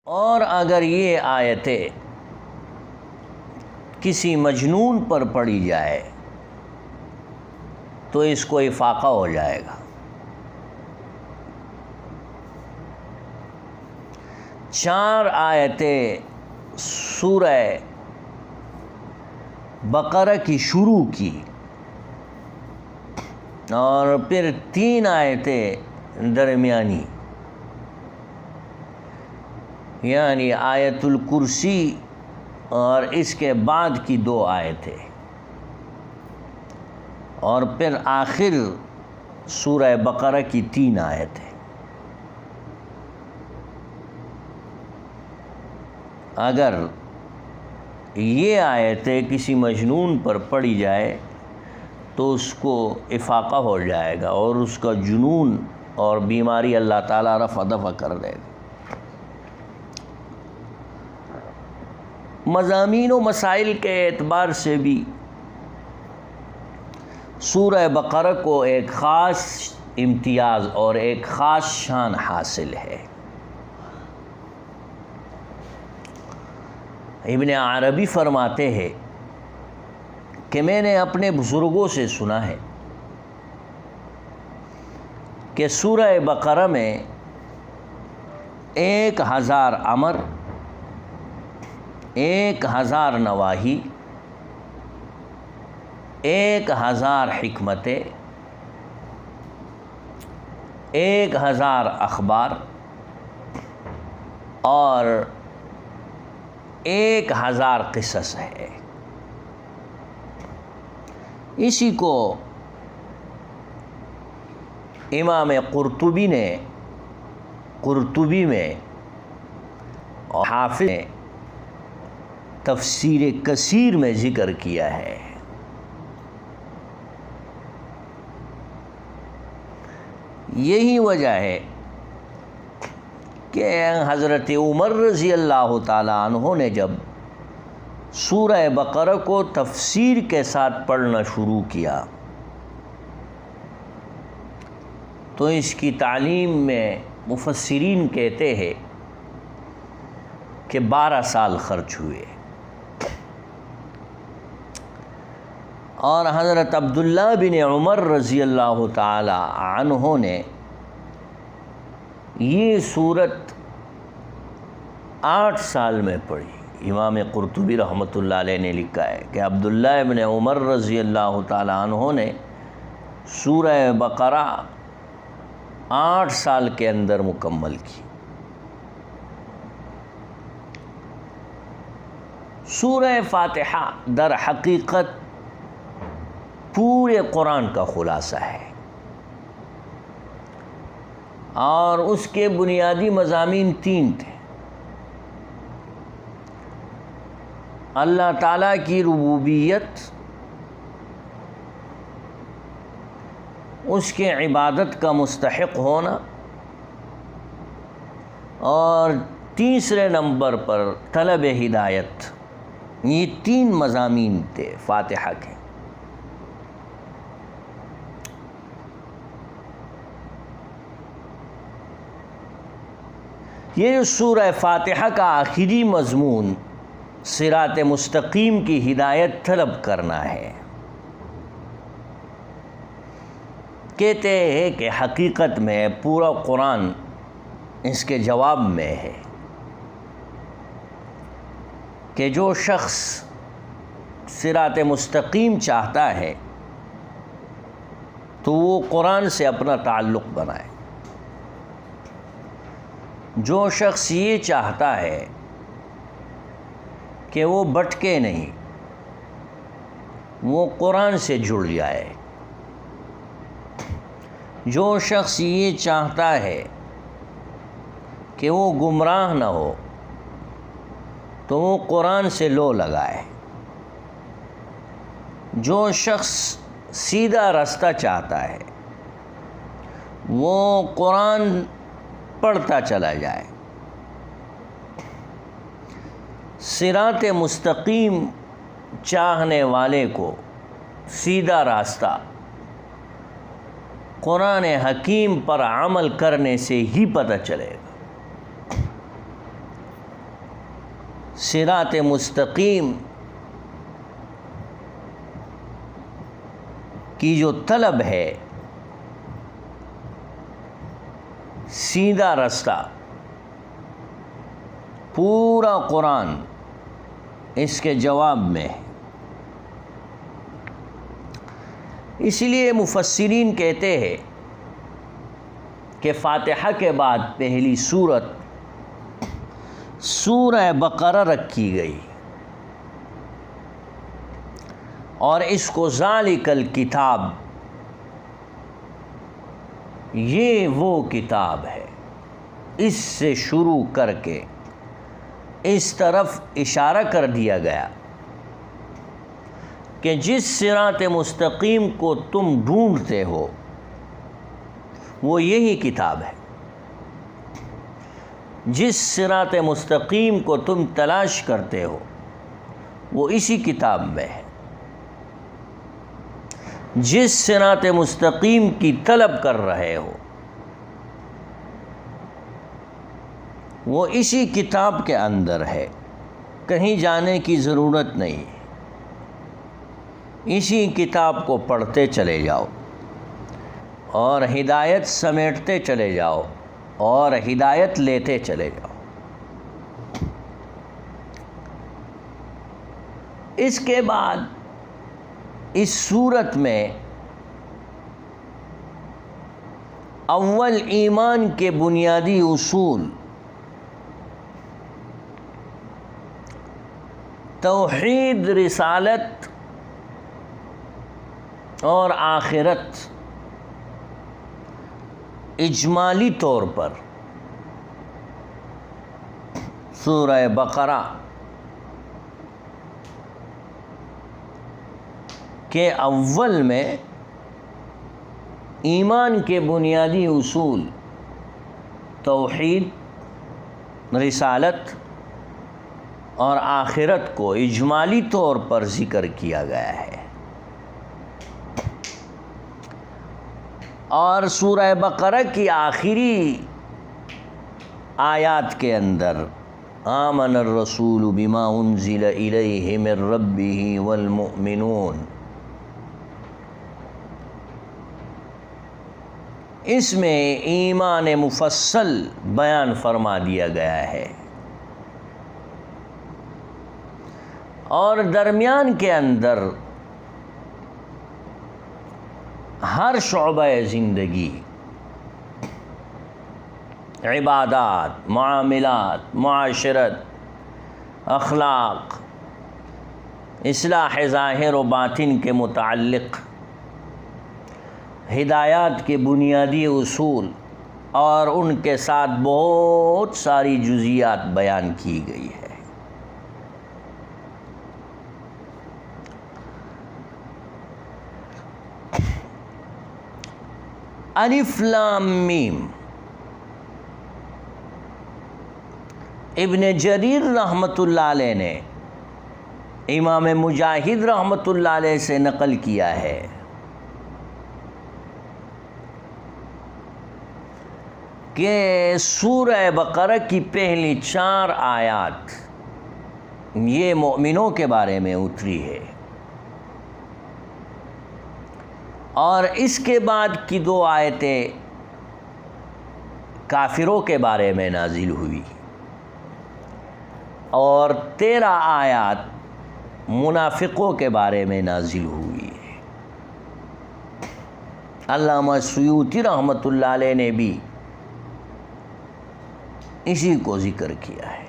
اور اگر یہ آیتیں کسی مجنون پر پڑھی جائے تو اس کو افاقہ ہو جائے گا۔ 4 آیتیں سورہ بقرہ کی شروع کی اور پھر 3 آیتیں درمیانی، یعنی آیت الکرسی اور اس کے بعد کی 2 آیتیں، اور پھر آخر سورہ بقرہ کی 3 آیتیں۔ اگر یہ آیتیں کسی مجنون پر پڑھی جائے تو اس کو افاقہ ہو جائے گا اور اس کا جنون اور بیماری اللہ تعالیٰ رفع دفع کر دے گا۔ مضامین و مسائل کے اعتبار سے بھی سورہ بقرہ کو ایک خاص امتیاز اور ایک خاص شان حاصل ہے۔ ابن عربی فرماتے ہیں کہ میں نے اپنے بزرگوں سے سنا ہے کہ سورہ بقرہ میں 1000 امر، 1000 نواہی، 1000 حکمتیں، 1000 اخبار اور 1000 قصص ہے۔ اسی کو امام قرطبی میں اور حافظ نے تفسیر کثیر میں ذکر کیا ہے۔ یہی وجہ ہے کہ حضرت عمر رضی اللہ تعالیٰ عنہ نے جب سورہ بقرہ کو تفسیر کے ساتھ پڑھنا شروع کیا تو اس کی تعلیم میں مفسرین کہتے ہیں کہ 12 سال خرچ ہوئے، اور حضرت عبداللہ بن عمر رضی اللہ تعالی عنہ نے یہ سورت 8 سال میں پڑھی۔ امام قرطبی رحمۃ اللہ علیہ نے لکھا ہے کہ عبداللہ بن عمر رضی اللہ تعالی عنہ نے سورہ بقرہ 8 سال کے اندر مکمل کی۔ سورہ فاتحہ در حقیقت پورے قرآن کا خلاصہ ہے، اور اس کے بنیادی مضامین 3 تھے۔ اللہ تعالیٰ کی ربوبیت، اس کے عبادت کا مستحق ہونا، اور تیسرے نمبر پر طلب ہدایت۔ یہ 3 مضامین تھے فاتحہ کے۔ یہ سورہ فاتحہ کا آخری مضمون صراط مستقیم کی ہدایت طلب کرنا ہے۔ کہتے ہیں کہ حقیقت میں پورا قرآن اس کے جواب میں ہے کہ جو شخص صراط مستقیم چاہتا ہے تو وہ قرآن سے اپنا تعلق بنائے، جو شخص یہ چاہتا ہے کہ وہ بھٹکے نہیں، وہ قرآن سے جڑ جائے، جو شخص یہ چاہتا ہے کہ وہ گمراہ نہ ہو تو وہ قرآن سے لو لگائے، جو شخص سیدھا راستہ چاہتا ہے وہ قرآن پڑھتا چلا جائے۔ صراط مستقیم چاہنے والے کو سیدھا راستہ قرآن حکیم پر عمل کرنے سے ہی پتہ چلے گا۔ صراط مستقیم کی جو طلب ہے، سیدھا رستہ، پورا قرآن اس کے جواب میں ہے۔ اس لیے مفسرین کہتے ہیں کہ فاتحہ کے بعد پہلی سورت سورہ بقرہ رکھی گئی، اور اس کو ذالک الکتاب، یہ وہ کتاب ہے، اس سے شروع کر کے اس طرف اشارہ کر دیا گیا کہ جس صراط مستقیم کو تم ڈھونڈتے ہو وہ یہی کتاب ہے، جس صراط مستقیم کو تم تلاش کرتے ہو وہ اسی کتاب میں ہے، جس صراط مستقیم کی طلب کر رہے ہو وہ اسی کتاب کے اندر ہے، کہیں جانے کی ضرورت نہیں، اسی کتاب کو پڑھتے چلے جاؤ اور ہدایت سمیٹتے چلے جاؤ اور ہدایت لیتے چلے جاؤ۔ اس کے بعد اس صورت میں اول ایمان کے بنیادی اصول، توحید، رسالت اور آخرت، اجمالی طور پر سورہ بقرہ کے اول میں ایمان کے بنیادی اصول، توحید، رسالت اور آخرت کو اجمالی طور پر ذکر کیا گیا ہے۔ اور سورہ بقرہ کی آخری آیات کے اندر آمن الرسول بما انزل الیہ من ربہ والمؤمنون، اس میں ایمان مفصل بیان فرما دیا گیا ہے، اور درمیان کے اندر ہر شعبہ زندگی، عبادات، معاملات، معاشرت، اخلاق، اصلاح ظاہر و باطن کے متعلق ہدایات کے بنیادی اصول اور ان کے ساتھ بہت ساری جزیات بیان کی گئی ہے۔ الف لام میم، ابن جریر رحمۃ اللہ علیہ نے امام مجاہد رحمۃ اللہ علیہ سے نقل کیا ہے کہ سورہ بقرہ کی پہلی 4 آیات یہ مومنوں کے بارے میں اتری ہے، اور اس کے بعد کی 2 آیتیں کافروں کے بارے میں نازل ہوئی، اور 13 آیات منافقوں کے بارے میں نازل ہوئی۔ علامہ سیوطی رحمۃ اللہ علیہ نے بھی اسی کو ذکر کیا ہے۔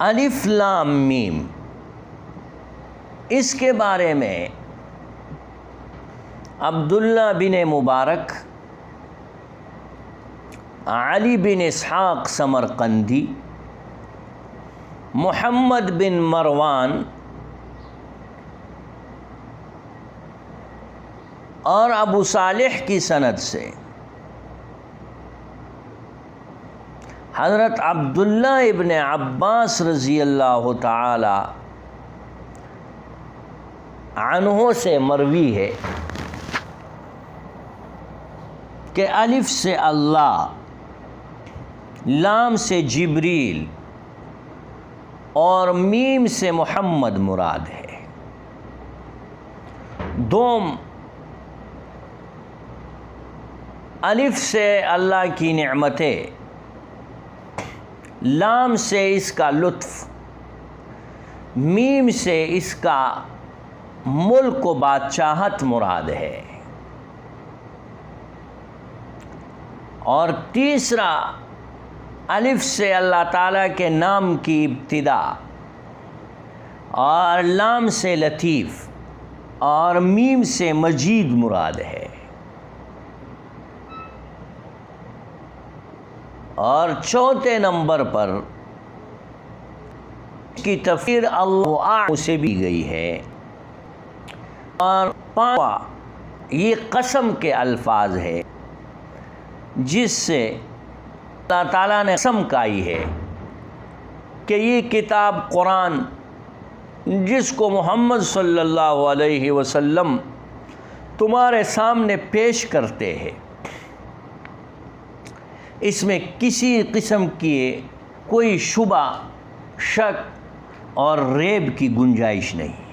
الف لام میم، اس کے بارے میں عبداللہ بن مبارک، علی بن اسحاق سمرقندی، محمد بن مروان اور ابو صالح کی سند سے حضرت عبداللہ ابن عباس رضی اللہ تعالی عنہ سے مروی ہے کہ الف سے اللہ لام سے جبریل اور میم سے محمد مراد ہے۔ دوم، الف سے اللہ کی نعمتیں، لام سے اس کا لطف، میم سے اس کا ملک و بادشاہت مراد ہے۔ اور تیسرا، الف سے اللہ تعالیٰ کے نام کی ابتدا، اور لام سے لطیف اور میم سے مجید مراد ہے۔ اور چوتھے نمبر پر کی تفسیر اللہ سے بھی گئی ہے۔ اور پانچواں، یہ قسم کے الفاظ ہے جس سے اللہ تعالیٰ نے قسم کھائی ہے کہ یہ کتاب قرآن جس کو محمد صلی اللہ علیہ وسلم تمہارے سامنے پیش کرتے ہیں، اس میں کسی قسم کی کوئی شبہ، شک اور ریب کی گنجائش نہیں۔